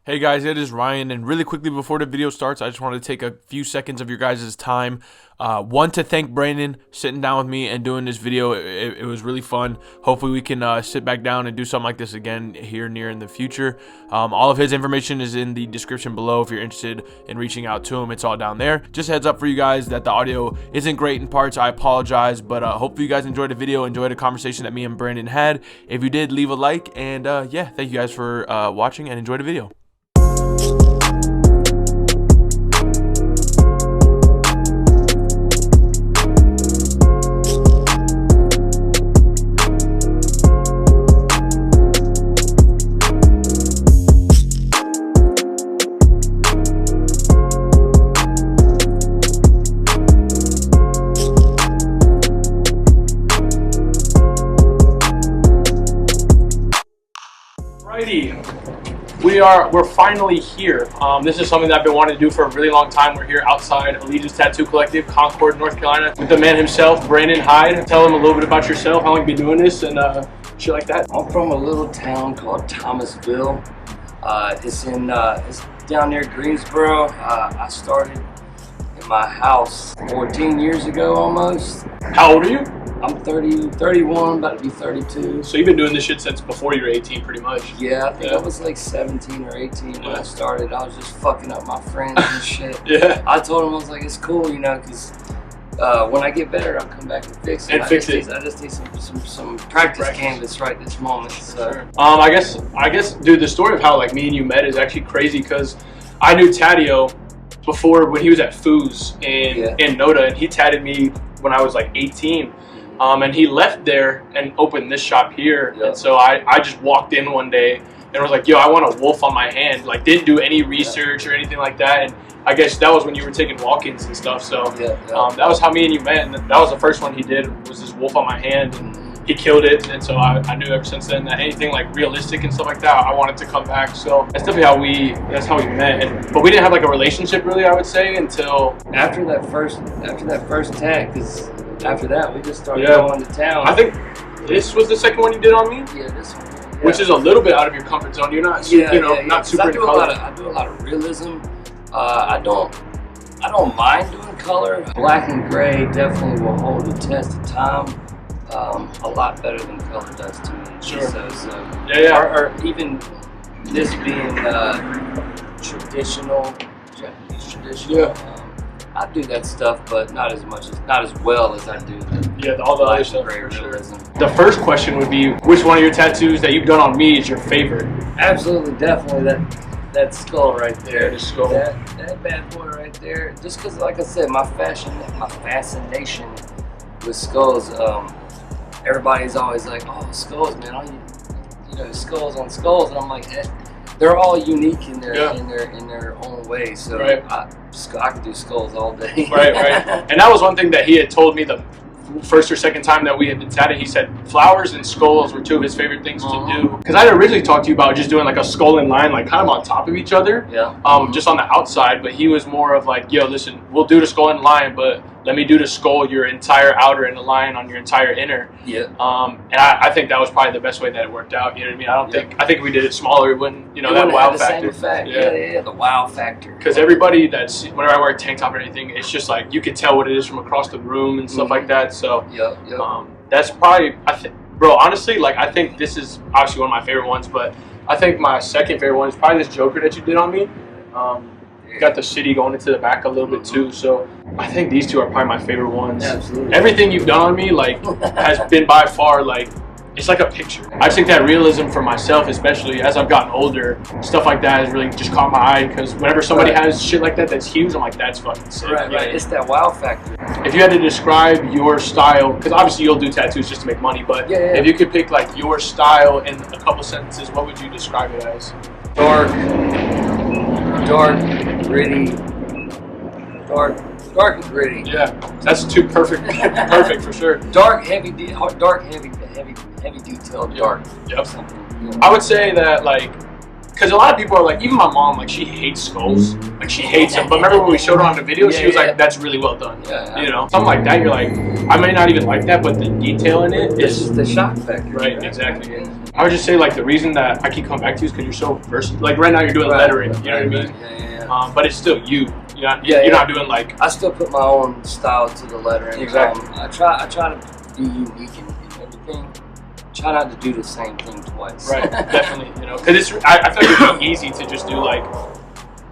Hey guys, it is Ryan, and really quickly before the video starts, I just wanted to take a few seconds of your guys' time. One, to thank Brandon sitting down with me and doing this video. It was really fun. Hopefully we can sit back down and do something like this again here near in the future. All of his information is in the description below if you're interested in reaching out to him. It's all down there. Just a heads up for you guys that the audio isn't great in parts. I apologize, but hopefully you guys enjoyed the video, enjoyed the conversation that me and Brandon had. If you did, leave a like, and yeah, thank you guys for watching and enjoy the video. We're finally here. This is something that I've been wanting to do for a really long time. We're here outside Allegiance Tattoo Collective, Concord, North Carolina, with the man himself, Brandon Hyde. Tell him a little bit about yourself, how long you've been doing this, and shit like that. I'm from a little town called Thomasville. It's down near Greensboro. I started in my house 14 years ago almost. How old are you? I'm 31, about to be 32. So you've been doing this shit since before you were 18, pretty much. Yeah, I think I was like 17 or 18 when I started. I was just fucking up my friends and shit. Yeah. I told them, I was like, it's cool, you know, because when I get better, I'll come back and fix it. I just need some practice canvas right this moment. So. Sure. I guess, dude, the story of how like me and you met is actually crazy because I knew Taddeo before when he was at Foos in Noda, and he tatted me when I was like 18. And he left there and opened this shop here. Yep. And so I just walked in one day and was like, yo, I want a wolf on my hand. Like, didn't do any research or anything like that. And I guess that was when you were taking walk-ins and stuff. So that was how me and you met. And that was the first one he did, was this wolf on my hand. And he killed it. And so I knew ever since then that anything like realistic and stuff like that, I wanted to come back. So that's definitely how we met. But we didn't have like a relationship really, I would say, until after that first tag, because after that, we just started going to town. I think this was the second one you did on me. Yeah, this one. Yeah. Which is a little bit out of your comfort zone. You're not, not super. I do a lot of realism. I don't mind doing color. Black and gray definitely will hold the test of time. A lot better than color does to me. Sure. Or even this being traditional, Japanese traditional. Yeah. I do that stuff, but not as well as I do all the other stuff. For sure. The first question would be, which one of your tattoos that you've done on me is your favorite? Absolutely, definitely that skull right there. Yeah, the skull. That bad boy right there. Just because, like I said, my fascination with skulls. Everybody's always like, "Oh, skulls, man! Skulls on skulls," and I'm like, they're all unique in their own way. So I could do skulls all day. Right. And that was one thing that he had told me the first or second time that we had been tatted. He said flowers and skulls were two of his favorite things to do. Because I had originally talked to you about just doing like a skull and line, like kind of on top of each other. Yeah. Just on the outside. But he was more of like, yo, listen, we'll do the skull and line, but let me do the skull, your entire outer, and the line on your entire inner. Yeah. And I think that was probably the best way that it worked out. You know what I mean? I think if we did it smaller, it wouldn't, that wow factor. Yeah, the wow factor. Because everybody whenever I wear a tank top or anything, it's just like you can tell what it is from across the room and stuff like that. So that's probably, bro, honestly, like I think this is obviously one of my favorite ones, but I think my second favorite one is probably this Joker that you did on me. Got the city going into the back a little bit too, so I think these two are probably my favorite ones. Absolutely. Everything you've done on me like has been by far like, it's like a picture. I just think that realism for myself, especially as I've gotten older, stuff like that has really just caught my eye, because whenever somebody has shit like that that's huge, I'm like, that's fucking sick. Right. It's that wow factor. If you had to describe your style, because obviously you'll do tattoos just to make money, but if you could pick like your style in a couple sentences, what would you describe it as? Dark, gritty, dark and gritty. Yeah, that's two perfect for sure. Dark, heavy detail, dark. Yep. I would say that like, because a lot of people are like, even my mom, like she hates skulls, like she hates them. But remember when we showed her on the video, she was like, "That's really well done." Something like that. You're like, I may not even like that, but the detail in it is the shock factor. Right, exactly. I would just say like the reason that I keep coming back to you is because you're so versatile. Like right now you're doing lettering, you know what I mean? Yeah. But it's still you. You're not doing like. I still put my own style to the lettering. Exactly. I try to be unique in everything. Try not to do the same thing twice. Right, definitely. Because I feel like it'd be easy to just do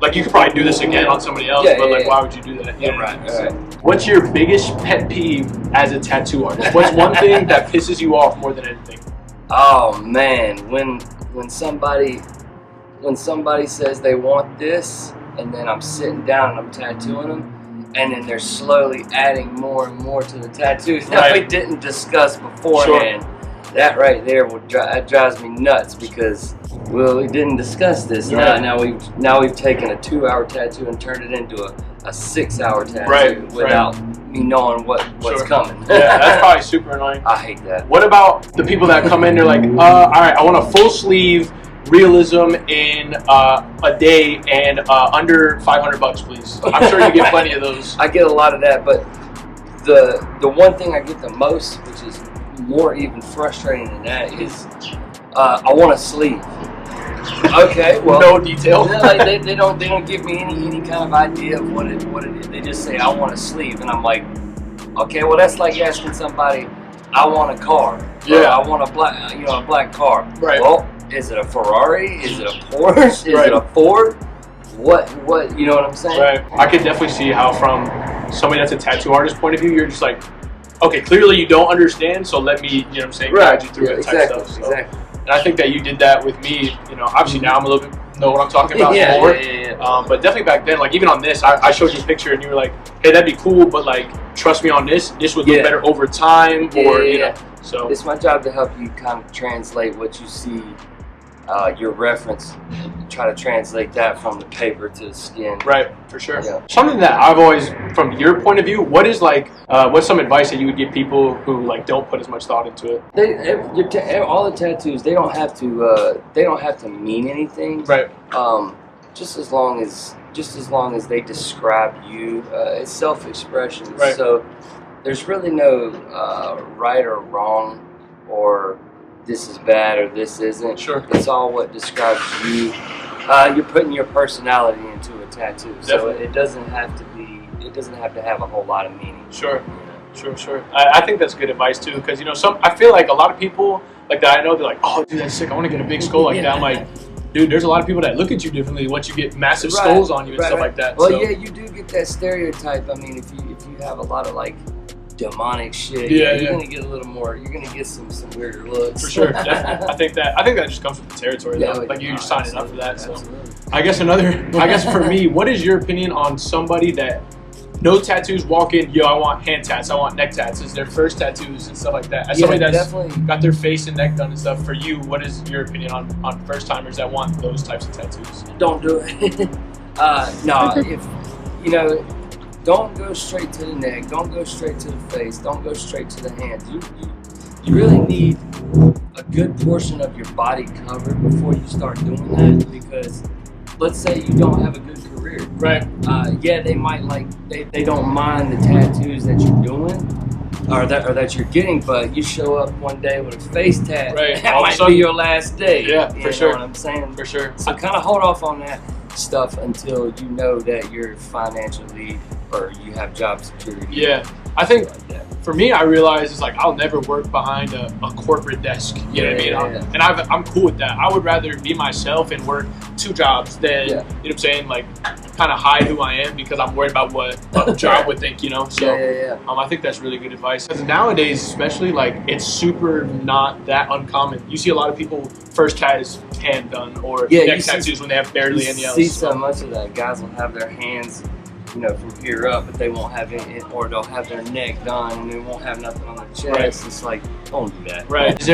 like you could probably do this again on somebody else, but why would you do that? Right. What's your biggest pet peeve as a tattoo artist? What's one thing that pisses you off more than anything? Oh man, when somebody says they want this, and then I'm sitting down and I'm tattooing them, and then they're slowly adding more and more to the tattoo that we didn't discuss beforehand. Sure. That right there drives me nuts because we didn't discuss this. Right. Now we've taken a 2-hour tattoo and turned it into a 6-hour tattoo without me knowing what's coming. Yeah, that's probably super annoying. I hate that. What about the people that come in? They're like, all right, I want a full sleeve Realism in a day and under $500, please. I'm sure you get plenty of those. I get a lot of that, but the one thing I get the most, which is more even frustrating than that, is I want a sleeve. Okay, well, no detail. they don't give me any kind of idea of what it is. They just say I want a sleeve, and I'm like, okay, well that's like asking somebody, I want a car. Yeah, I want a black car. Right. Well, is it a Ferrari? Is it a Porsche? Is it a Ford? What? You know what I'm saying? Right. I could definitely see how from somebody that's a tattoo artist point of view, you're just like, okay, clearly you don't understand, so let me, guide you through it type stuff. So. Exactly. And I think that you did that with me. Obviously now I'm a little bit know what I'm talking about more. Yeah. But definitely back then, like even on this, I showed you a picture and you were like, hey, that'd be cool, but like trust me on this. This would look better over time, or you know. So it's my job to help you kind of translate what you see, your reference, try to translate that from the paper to the skin. Right, for sure. Yeah. Something that I've always, from your point of view, what is like, what's some advice that you would give people who like don't put as much thought into it? All the tattoos, they don't have to mean anything. Right. Just as long as they describe you, it's self-expression. Right. So there's really no right or wrong, or this is bad or this isn't. Sure. It's all what describes you. You're putting your personality into a tattoo. Definitely. So it doesn't have to have a whole lot of meaning. Sure. Sure. I think that's good advice too, because I feel like a lot of people like that I know, they're like, oh dude, that's sick, I want to get a big skull like that. I'm like, dude, there's a lot of people that look at you differently once you get massive skulls on you and stuff like that. Well, yeah, you do get that stereotype. I mean, if you have a lot of like demonic shit, you're gonna get a little more. You're gonna get some weirder looks. For sure, definitely. I think that just comes with the territory, though. Like you're signing up for that. So, I guess for me, what is your opinion on somebody that no tattoos, walk in, yo, I want hand tats, I want neck tats, it's their first tattoos and stuff like that. As somebody that's definitely got their face and neck done and stuff, for you, what is your opinion on first timers that want those types of tattoos? Don't do it. No, don't go straight to the neck. Don't go straight to the face. Don't go straight to the hands. You really need a good portion of your body covered before you start doing that, because let's say you don't have a good career. Right. They might they don't mind the tattoos that you're doing or that you're getting, but you show up one day with a face tat. Right. That might be your last day. Yeah, for sure. You know what I'm saying? For sure. So kind of hold off on that stuff until you know that you're financially or you have job security. Yeah. I think for me, I realize it's like I'll never work behind a corporate desk. You know what I mean? And I'm cool with that. I would rather be myself and work 2 jobs than, you know what I'm saying, like kind of hide who I am because I'm worried about what a job would think, So I think that's really good advice. Because nowadays, especially, like it's super not that uncommon. You see a lot of people first tat is hand done or neck tattoos when they have barely any else. You see so much of that. Guys will have their hands from here up, but they won't have it, or they'll have their neck done and they won't have nothing on their chest. Right. It's like, don't do that. Right. Is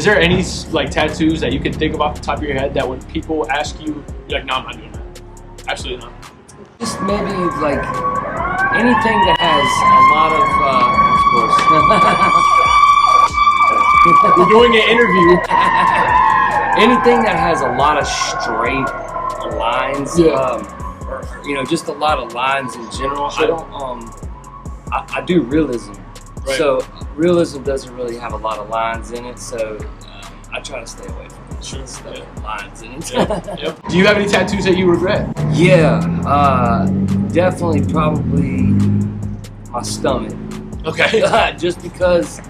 there any like tattoos that you can think of off the top of your head that when people ask you, you're like, no, I'm not doing that? Absolutely not. Just maybe like anything that has a lot of, we're doing an interview. Anything that has a lot of straight lines. Just a lot of lines in general. Sure. I do realism. Right. So realism doesn't really have a lot of lines in it. So I try to stay away from lines and Yep. Do you have any tattoos that you regret? Yeah, definitely, probably my stomach. Okay. Just because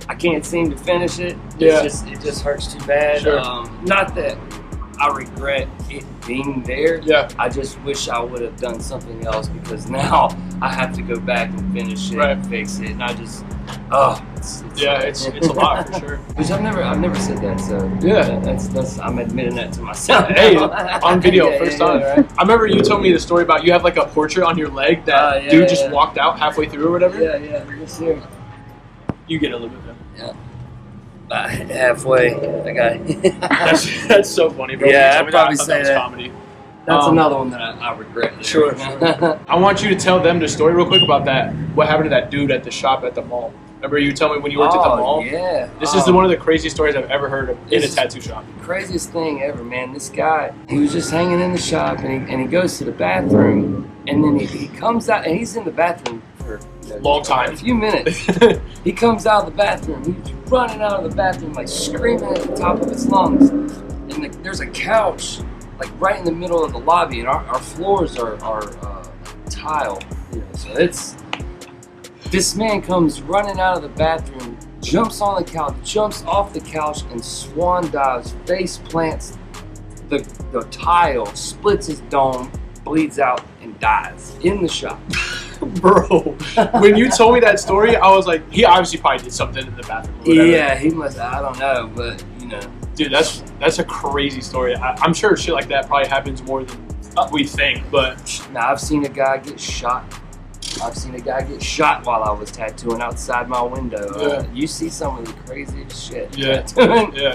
I can't seem to finish it. Yeah. It just hurts too bad. Sure. Not that I regret it being there. Yeah. I just wish I would have done something else, because now I have to go back and finish it and fix it, and I just it's a lot for sure. Which I've never said that, so that's I'm admitting that to myself. Hey, on video, first time. Right? I remember you told me the story about you have like a portrait on your leg that dude just walked out halfway through or whatever. Yeah, yes sir. You get a little bit. Yeah. Halfway, I got it. that's so funny, bro. Yeah, I'd probably say that. Comedy. That's another one that I regret. There. Sure. I want you to tell them the story real quick about that. What happened to that dude at the shop at the mall? Remember you told me when you worked at the mall? Yeah. This is one of the craziest stories I've ever heard of in a tattoo shop. Craziest thing ever, man. This guy, he was just hanging in the shop, and he goes to the bathroom, and then he comes out, and he's in the bathroom for long time, a few minutes. He comes out of the bathroom. He's running out of the bathroom, like screaming at the top of his lungs. And there's a couch, like right in the middle of the lobby, and our floors are tile. So this man comes running out of the bathroom, jumps on the couch, jumps off the couch, and swan dives, face plants the tile, splits his dome, bleeds out, and dies in the shop. Bro, when you told me that story, I was like, he obviously probably did something in the bathroom. Or whatever. Yeah, he must. I don't know, but dude, that's a crazy story. I'm sure shit like that probably happens more than we think. But now I've seen a guy get shot. I've seen a guy get shot while I was tattooing outside my window. You see some of the craziest shit. Yeah,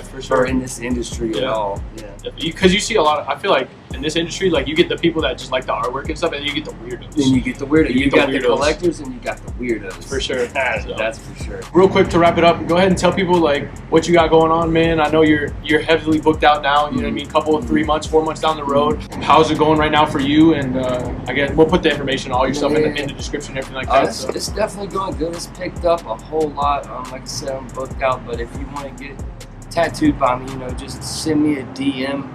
for sure. Or in this industry at all. Yeah. Because you see a lot of, I feel like in this industry, like you get the people that just like the artwork and stuff, and then you get the weirdos. Then you get the weirdos. You got the collectors and you got the weirdos. For sure. That's for sure. Real quick to wrap it up, go ahead and tell people like what you got going on, man. I know you're heavily booked out now. You know what I mean? Couple of 3 months, 4 months down the road. How's it going right now for you? And I guess we'll put the information, all your stuff in the description, everything like that. It's definitely going good. It's picked up a whole lot. Like I said, I'm booked out. But if you want to get tattooed by me, just send me a DM.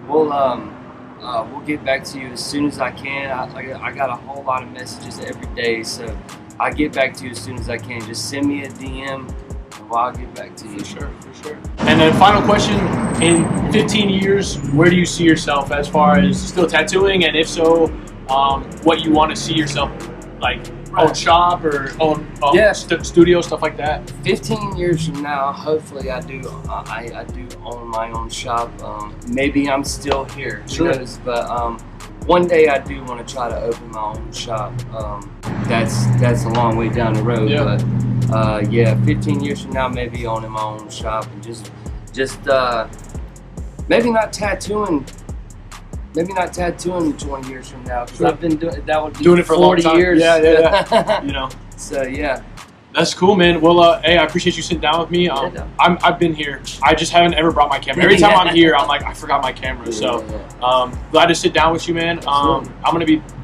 We'll get back to you as soon as I can. I got a whole lot of messages every day, so I get back to you as soon as I can. Just send me a DM, and I'll get back to you. For sure. And then final question: in 15 years, where do you see yourself as far as still tattooing, and if so, what you want to see yourself like? Own shop or own studio, stuff like that. 15 years from now, hopefully I do own my own shop. Maybe I'm still here, who knows? But one day I do want to try to open my own shop. That's a long way down the road, but 15 years from now, maybe owning my own shop and just maybe not tattooing. Maybe not tattooing 20 years from now, because I've been doing that. Would be doing it for 40 a long time. Years. Yeah. So yeah. That's cool, man. Well, hey, I appreciate you sitting down with me. I've been here. I just haven't ever brought my camera. Every time I'm here, I'm like, I forgot my camera. So glad to sit down with you, man. I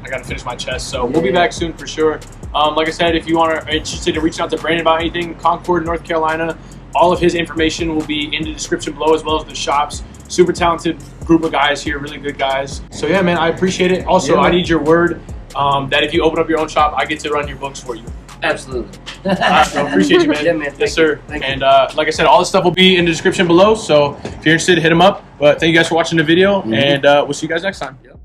got to finish my chest, so we'll be back soon for sure. Like I said, if you are interested in reaching out to Brandon about anything, Concord, North Carolina, all of his information will be in the description below, as well as the shops. Super talented group of guys here, really good guys. So yeah, man, I appreciate it. Also, I need your word that if you open up your own shop, I get to run your books for you. Absolutely. All right, bro. Appreciate you, man. Yeah, man. Yes, sir. Thank you. Like I said, all the stuff will be in the description below. So if you're interested, hit them up. But thank you guys for watching the video, and we'll see you guys next time. Yep.